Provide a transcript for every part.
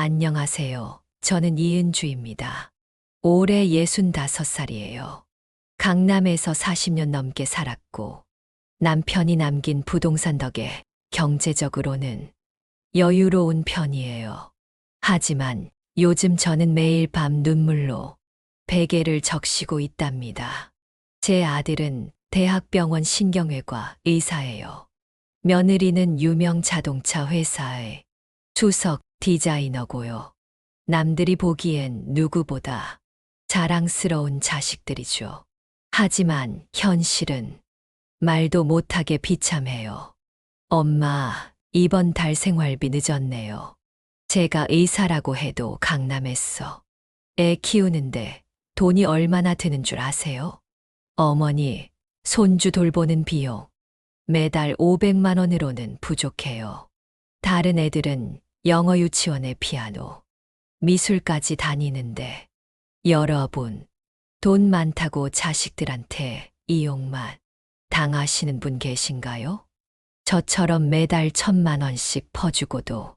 안녕하세요. 저는 이은주입니다. 올해 65살이에요. 강남에서 40년 넘게 살았고, 남편이 남긴 부동산 덕에 경제적으로는 여유로운 편이에요. 하지만 요즘 저는 매일 밤 눈물로 베개를 적시고 있답니다. 제 아들은 대학병원 신경외과 의사예요. 며느리는 유명 자동차 회사의 수석 디자이너고요. 남들이 보기엔 누구보다 자랑스러운 자식들이죠. 하지만 현실은 말도 못하게 비참해요. 엄마, 이번 달 생활비 늦었네요. 제가 의사라고 해도 강남에서 애 키우는데 돈이 얼마나 드는 줄 아세요? 어머니, 손주 돌보는 비용 매달 500만 원으로는 부족해요. 다른 애들은 영어 유치원에 피아노, 미술까지 다니는데 여러분, 돈 많다고 자식들한테 이용만 당하시는 분 계신가요? 저처럼 매달 1,000만 원씩 퍼주고도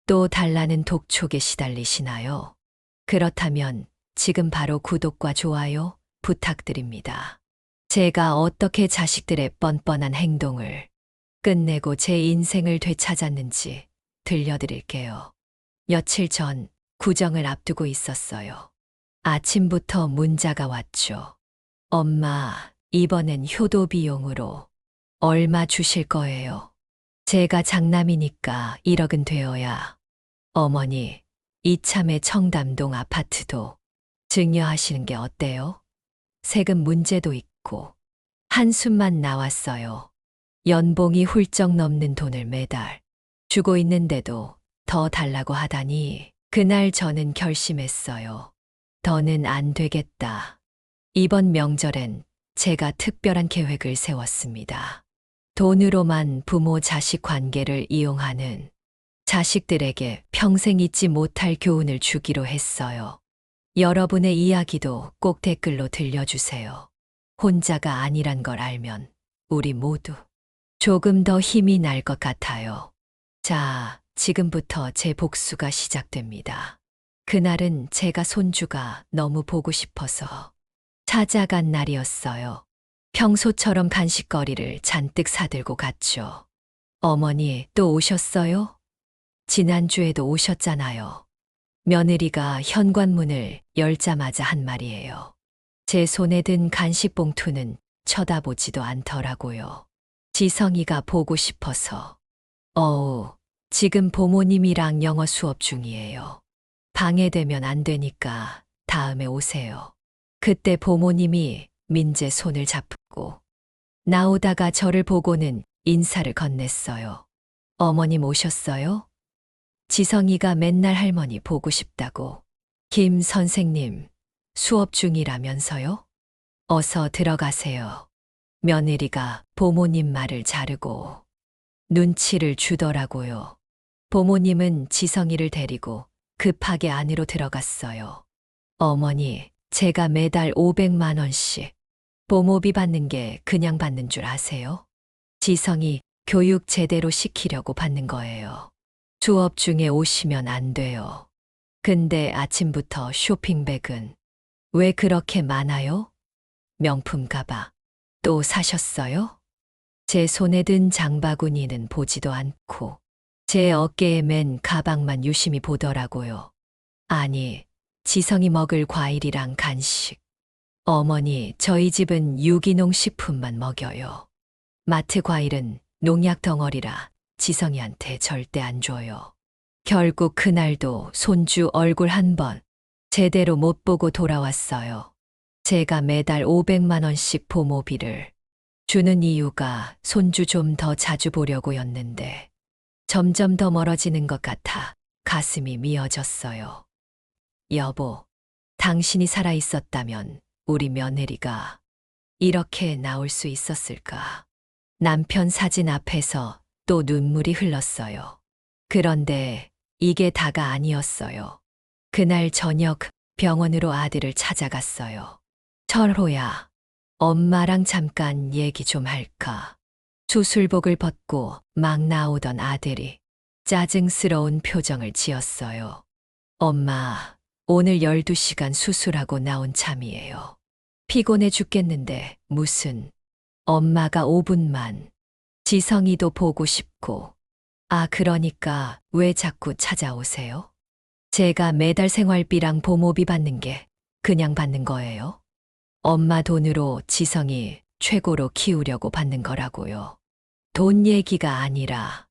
또 달라는 독촉에 시달리시나요? 그렇다면 지금 바로 구독과 좋아요 부탁드립니다. 제가 어떻게 자식들의 뻔뻔한 행동을 끝내고 제 인생을 되찾았는지 들려드릴게요. 며칠 전 구정을 앞두고 있었어요. 아침부터 문자가 왔죠. 엄마, 이번엔 효도 비용으로 얼마 주실 거예요? 제가 장남이니까 1억은 되어야. 어머니, 이참에 청담동 아파트도 증여하시는 게 어때요? 세금 문제도 있고 한숨만 나왔어요. 연봉이 훌쩍 넘는 돈을 매달 주고 있는데도 더 달라고 하다니 그날 저는 결심했어요. 더는 안 되겠다. 이번 명절엔 제가 특별한 계획을 세웠습니다. 돈으로만 부모 자식 관계를 이용하는 자식들에게 평생 잊지 못할 교훈을 주기로 했어요. 여러분의 이야기도 꼭 댓글로 들려주세요. 혼자가 아니란 걸 알면 우리 모두 조금 더 힘이 날 것 같아요. 자, 지금부터 제 복수가 시작됩니다. 그날은 제가 손주가 너무 보고 싶어서 찾아간 날이었어요. 평소처럼 간식거리를 잔뜩 사들고 갔죠. 어머니, 또 오셨어요? 지난주에도 오셨잖아요. 며느리가 현관문을 열자마자 한 말이에요. 제 손에 든 간식 봉투는 쳐다보지도 않더라고요. 지성이가 보고 싶어서. 지금 부모님이랑 영어 수업 중이에요. 방해되면 안 되니까 다음에 오세요. 그때 부모님이 민재 손을 잡고 나오다가 저를 보고는 인사를 건넸어요. 어머님 오셨어요? 지성이가 맨날 할머니 보고 싶다고. 김 선생님, 수업 중이라면서요? 어서 들어가세요. 며느리가 부모님 말을 자르고 눈치를 주더라고요. 부모님은 지성이를 데리고 급하게 안으로 들어갔어요. 어머니, 제가 매달 500만 원씩 부모비 받는 게 그냥 받는 줄 아세요? 지성이 교육 제대로 시키려고 받는 거예요. 수업 중에 오시면 안 돼요. 근데 아침부터 쇼핑백은 왜 그렇게 많아요? 명품 가방 또 사셨어요? 제 손에 든 장바구니는 보지도 않고 제 어깨에 맨 가방만 유심히 보더라고요. 아니, 지성이 먹을 과일이랑 간식. 어머니, 저희 집은 유기농 식품만 먹여요. 마트 과일은 농약 덩어리라 지성이한테 절대 안 줘요. 결국 그날도 손주 얼굴 한 번 제대로 못 보고 돌아왔어요. 제가 매달 500만 원씩 부모비를 주는 이유가 손주 좀 더 자주 보려고였는데 점점 더 멀어지는 것 같아 가슴이 미어졌어요. 여보, 당신이 살아 있었다면 우리 며느리가 이렇게 나올 수 있었을까? 남편 사진 앞에서 또 눈물이 흘렀어요. 그런데 이게 다가 아니었어요. 그날 저녁 병원으로 아들을 찾아갔어요. 철호야, 엄마랑 잠깐 얘기 좀 할까? 수술복을 벗고 막 나오던 아들이 짜증스러운 표정을 지었어요. 엄마, 오늘 12시간 수술하고 나온 잠이에요. 피곤해 죽겠는데 무슨 엄마가 5분만 지성이도 보고 싶고. 아, 그러니까 왜 자꾸 찾아오세요? 제가 매달 생활비랑 보모비 받는 게 그냥 받는 거예요? 엄마 돈으로 지성이 최고로 키우려고 받는 거라고요. 돈 얘기가 아니라.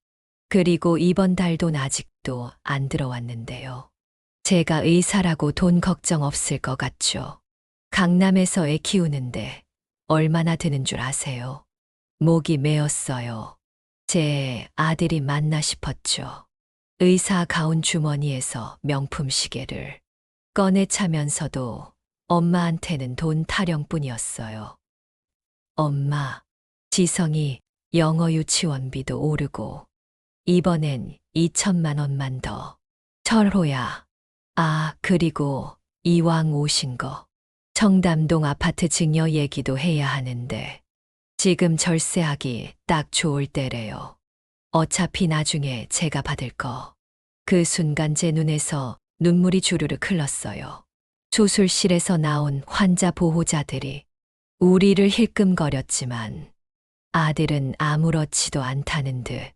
그리고 이번 달 돈 아직도 안 들어왔는데요. 제가 의사라고 돈 걱정 없을 것 같죠? 강남에서 애 키우는데 얼마나 드는 줄 아세요? 목이 메었어요. 제 아들이 맞나 싶었죠. 의사 가운 주머니에서 명품 시계를 꺼내 차면서도 엄마한테는 돈 타령뿐이었어요. 엄마, 지성이 영어 유치원비도 오르고 이번엔 2천만 원만 더. 철호야. 아, 그리고 이왕 오신 거 청담동 아파트 증여 얘기도 해야 하는데 지금 절세하기 딱 좋을 때래요. 어차피 나중에 제가 받을 거. 그 순간 제 눈에서 눈물이 주르륵 흘렀어요. 수술실에서 나온 환자 보호자들이 우리를 힐끔거렸지만 아들은 아무렇지도 않다는 듯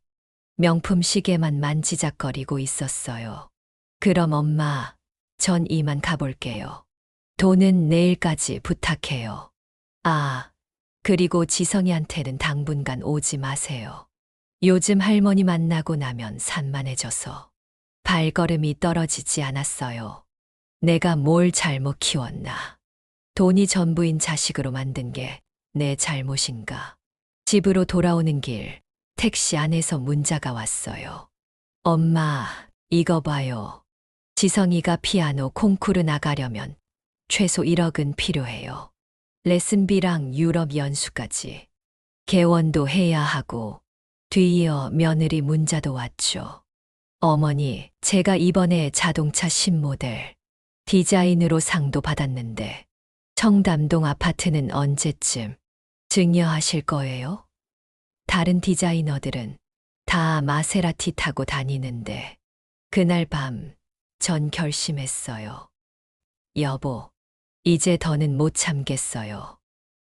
명품 시계만 만지작거리고 있었어요. 그럼 엄마, 전 이만 가볼게요. 돈은 내일까지 부탁해요. 아, 그리고 지성이한테는 당분간 오지 마세요. 요즘 할머니 만나고 나면 산만해져서 발걸음이 떨어지지 않았어요. 내가 뭘 잘못 키웠나. 돈이 전부인 자식으로 만든 게 내 잘못인가. 집으로 돌아오는 길 택시 안에서 문자가 왔어요. 엄마, 이거 봐요. 지성이가 피아노 콩쿠르 나가려면 최소 1억은 필요해요. 레슨비랑 유럽 연수까지. 개원도 해야 하고 뒤이어 며느리 문자도 왔죠. 어머니, 제가 이번에 자동차 신모델 디자인으로 상도 받았는데 청담동 아파트는 언제쯤 증여하실 거예요? 다른 디자이너들은 다 마세라티 타고 다니는데 그날 밤 전 결심했어요. 여보, 이제 더는 못 참겠어요.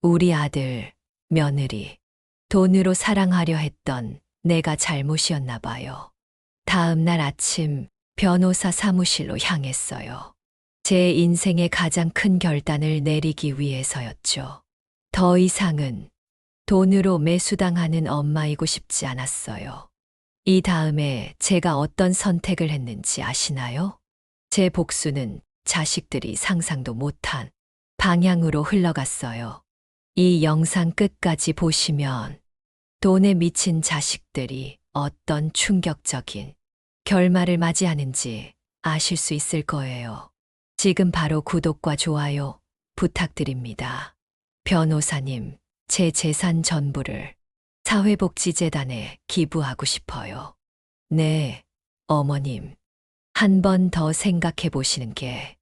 우리 아들, 며느리, 돈으로 사랑하려 했던 내가 잘못이었나 봐요. 다음 날 아침 변호사 사무실로 향했어요. 제 인생의 가장 큰 결단을 내리기 위해서였죠. 더 이상은 돈으로 매수당하는 엄마이고 싶지 않았어요. 이 다음에 제가 어떤 선택을 했는지 아시나요? 제 복수는 자식들이 상상도 못한 방향으로 흘러갔어요. 이 영상 끝까지 보시면 돈에 미친 자식들이 어떤 충격적인 결말을 맞이하는지 아실 수 있을 거예요. 지금 바로 구독과 좋아요 부탁드립니다. 변호사님, 제 재산 전부를 사회복지재단에 기부하고 싶어요. 네, 어머님. 한 번 더 생각해 보시는 게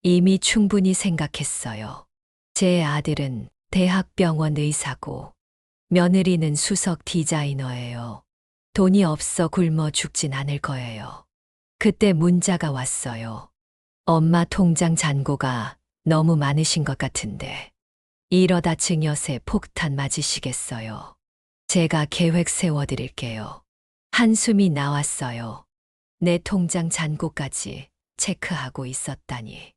이미 충분히 생각했어요. 제 아들은 대학병원 의사고 며느리는 수석 디자이너예요. 돈이 없어 굶어 죽진 않을 거예요. 그때 문자가 왔어요. 엄마 통장 잔고가 너무 많으신 것 같은데 이러다 증여세 폭탄 맞으시겠어요. 제가 계획 세워드릴게요. 한숨이 나왔어요. 내 통장 잔고까지 체크하고 있었다니.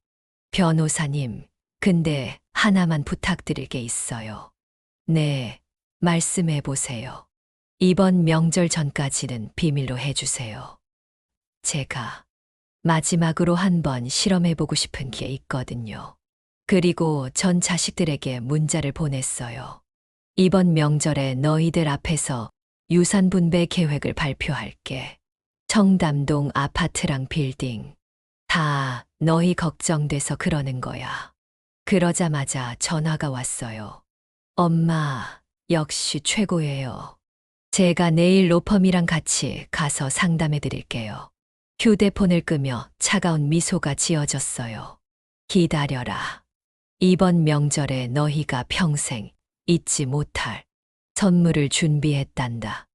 변호사님, 근데 하나만 부탁드릴 게 있어요. 네, 말씀해 보세요. 이번 명절 전까지는 비밀로 해주세요. 제가 마지막으로 한번 실험해보고 싶은 게 있거든요. 그리고 전 자식들에게 문자를 보냈어요. 이번 명절에 너희들 앞에서 유산 분배 계획을 발표할게. 청담동 아파트랑 빌딩 다 너희 걱정돼서 그러는 거야. 그러자마자 전화가 왔어요. 엄마, 역시 최고예요. 제가 내일 로펌이랑 같이 가서 상담해 드릴게요. 휴대폰을 끄며 차가운 미소가 지어졌어요. 기다려라. 이번 명절에 너희가 평생 잊지 못할 선물을 준비했단다.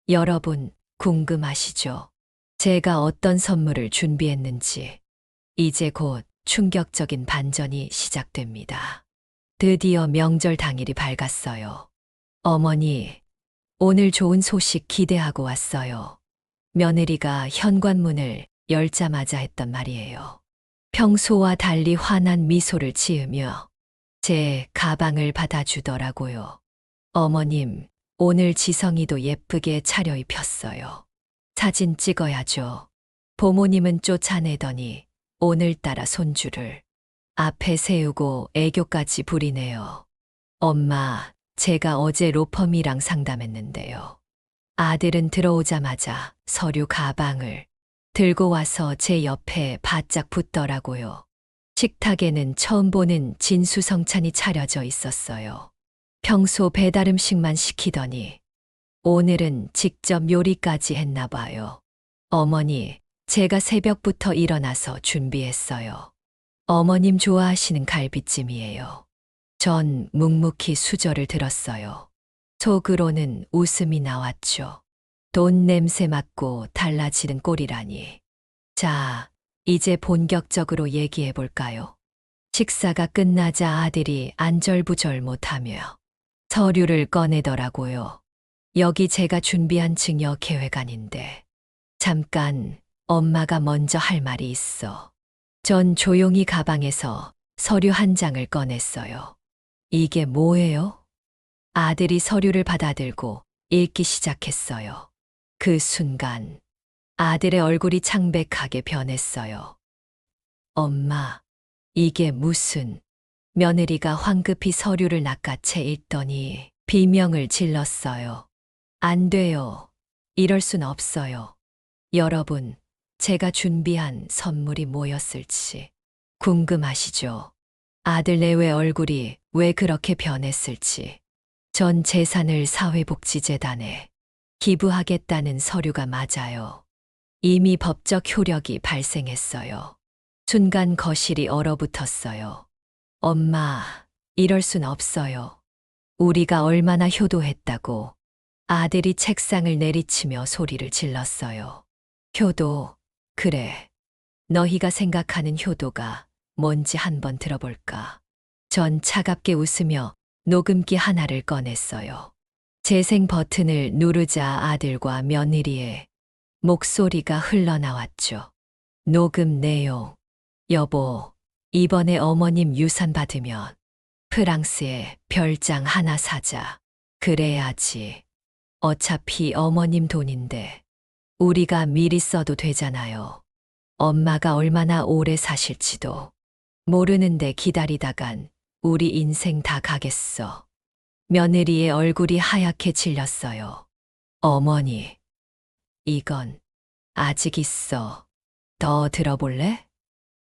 여러분, 궁금하시죠? 제가 어떤 선물을 준비했는지. 이제 곧 충격적인 반전이 시작됩니다. 드디어 명절 당일이 밝았어요. 어머니, 오늘 좋은 소식 기대하고 왔어요. 며느리가 현관문을 열자마자 했던 말이에요. 평소와 달리 환한 미소를 지으며 제 가방을 받아주더라고요. 어머님, 오늘 지성이도 예쁘게 차려입혔어요. 사진 찍어야죠. 부모님은 쫓아내더니 오늘따라 손주를 앞에 세우고 애교까지 부리네요. 엄마, 제가 어제 로펌이랑 상담했는데요. 아들은 들어오자마자 서류 가방을 들고 와서 제 옆에 바짝 붙더라고요. 식탁에는 처음 보는 진수성찬이 차려져 있었어요. 평소 배달 음식만 시키더니 오늘은 직접 요리까지 했나 봐요. 어머니, 제가 새벽부터 일어나서 준비했어요. 어머님 좋아하시는 갈비찜이에요. 전 묵묵히 수저를 들었어요. 속으로는 웃음이 나왔죠. 돈 냄새 맡고 달라지는 꼴이라니. 자, 이제 본격적으로 얘기해 볼까요? 식사가 끝나자 아들이 안절부절 못하며 서류를 꺼내더라고요. 여기 제가 준비한 증여 계획안인데. 잠깐, 엄마가 먼저 할 말이 있어. 전 조용히 가방에서 서류 한 장을 꺼냈어요. 이게 뭐예요? 아들이 서류를 받아들고 읽기 시작했어요. 그 순간 아들의 얼굴이 창백하게 변했어요. 엄마, 이게 무슨... 며느리가 황급히 서류를 낚아채 읽더니 비명을 질렀어요. 안 돼요. 이럴 순 없어요. 여러분, 제가 준비한 선물이 뭐였을지 궁금하시죠? 아들 내외 얼굴이 왜 그렇게 변했을지. 전 재산을 사회복지재단에 기부하겠다는 서류가 맞아요. 이미 법적 효력이 발생했어요. 순간 거실이 얼어붙었어요. 엄마, 이럴 순 없어요. 우리가 얼마나 효도했다고. 아들이 책상을 내리치며 소리를 질렀어요. 효도, 그래. 너희가 생각하는 효도가 뭔지 한번 들어볼까. 전 차갑게 웃으며 녹음기 하나를 꺼냈어요. 재생 버튼을 누르자 아들과 며느리의 목소리가 흘러나왔죠. 녹음 내용. 여보, 이번에 어머님 유산 받으면 프랑스에 별장 하나 사자. 그래야지. 어차피 어머님 돈인데 우리가 미리 써도 되잖아요. 엄마가 얼마나 오래 사실지도 모르는데 기다리다간 우리 인생 다 가겠어. 며느리의 얼굴이 하얗게 질렸어요. 어머니, 이건 아직 있어. 더 들어볼래?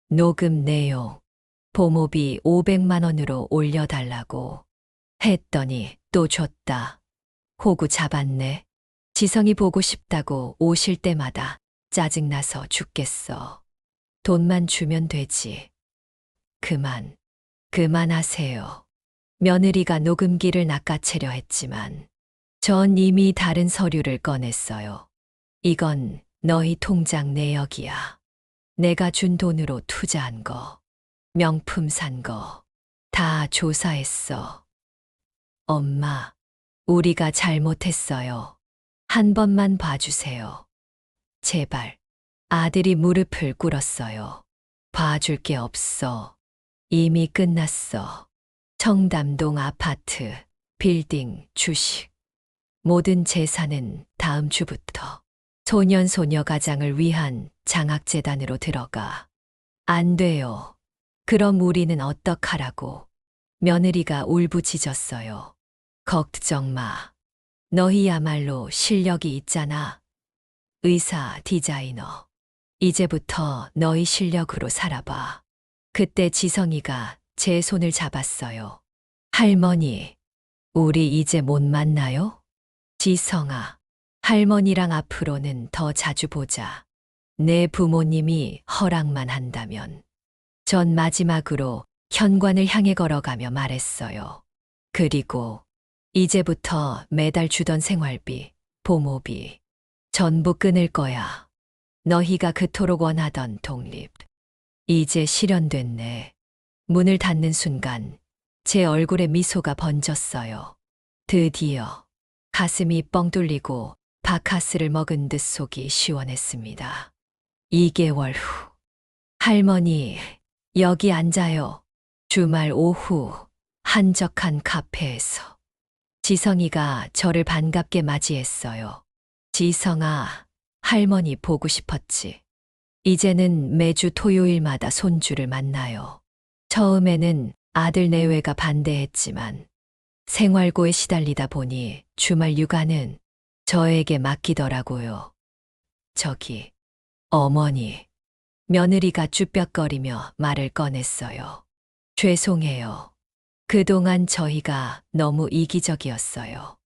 녹음 내용. 보모비 500만 원으로 올려달라고 했더니 또 줬다. 호구 잡았네. 지성이 보고 싶다고 오실 때마다 짜증나서 죽겠어. 돈만 주면 되지. 그만하세요. 며느리가 녹음기를 낚아채려 했지만 전 이미 다른 서류를 꺼냈어요. 이건 너희 통장 내역이야. 내가 준 돈으로 투자한 거, 명품 산 거, 다 조사했어. 엄마, 우리가 잘못했어요. 한 번만 봐주세요. 제발. 아들이 무릎을 꿇었어요. 봐줄 게 없어. 이미 끝났어. 청담동 아파트, 빌딩, 주식. 모든 재산은 다음 주부터 소년소녀 가장을 위한 장학재단으로 들어가. 안 돼요. 그럼 우리는 어떡하라고. 며느리가 울부짖었어요. 걱정 마. 너희야말로 실력이 있잖아. 의사, 디자이너. 이제부터 너희 실력으로 살아봐. 그때 지성이가 제 손을 잡았어요. 할머니, 우리 이제 못 만나요? 지성아, 할머니랑 앞으로는 더 자주 보자. 내 부모님이 허락만 한다면. 전 마지막으로 현관을 향해 걸어가며 말했어요. 그리고 이제부터 매달 주던 생활비, 보모비, 전부 끊을 거야. 너희가 그토록 원하던 독립. 이제 실현됐네. 문을 닫는 순간 제 얼굴에 미소가 번졌어요. 드디어 가슴이 뻥 뚫리고 바카스를 먹은 듯 속이 시원했습니다. 2개월 후. 할머니, 여기 앉아요. 주말 오후 한적한 카페에서 지성이가 저를 반갑게 맞이했어요. 지성아, 할머니 보고 싶었지. 이제는 매주 토요일마다 손주를 만나요. 처음에는 아들 내외가 반대했지만 생활고에 시달리다 보니 주말 육아는 저에게 맡기더라고요. 저기, 어머니. 며느리가 쭈뼛거리며 말을 꺼냈어요. 죄송해요. 그동안 저희가 너무 이기적이었어요.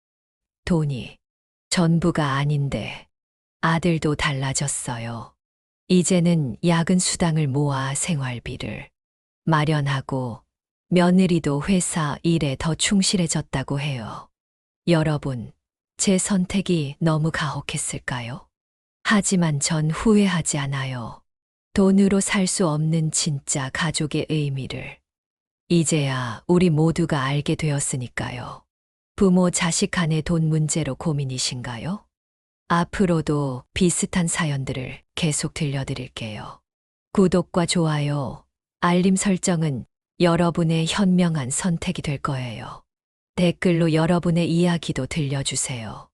돈이 전부가 아닌데 아들도 달라졌어요. 이제는 야근 수당을 모아 생활비를 마련하고 며느리도 회사 일에 더 충실해졌다고 해요. 여러분, 제 선택이 너무 가혹했을까요? 하지만 전 후회하지 않아요. 돈으로 살 수 없는 진짜 가족의 의미를 이제야 우리 모두가 알게 되었으니까요. 부모 자식 간의 돈 문제로 고민이신가요? 앞으로도 비슷한 사연들을 계속 들려드릴게요. 구독과 좋아요, 알림 설정은 여러분의 현명한 선택이 될 거예요. 댓글로 여러분의 이야기도 들려주세요.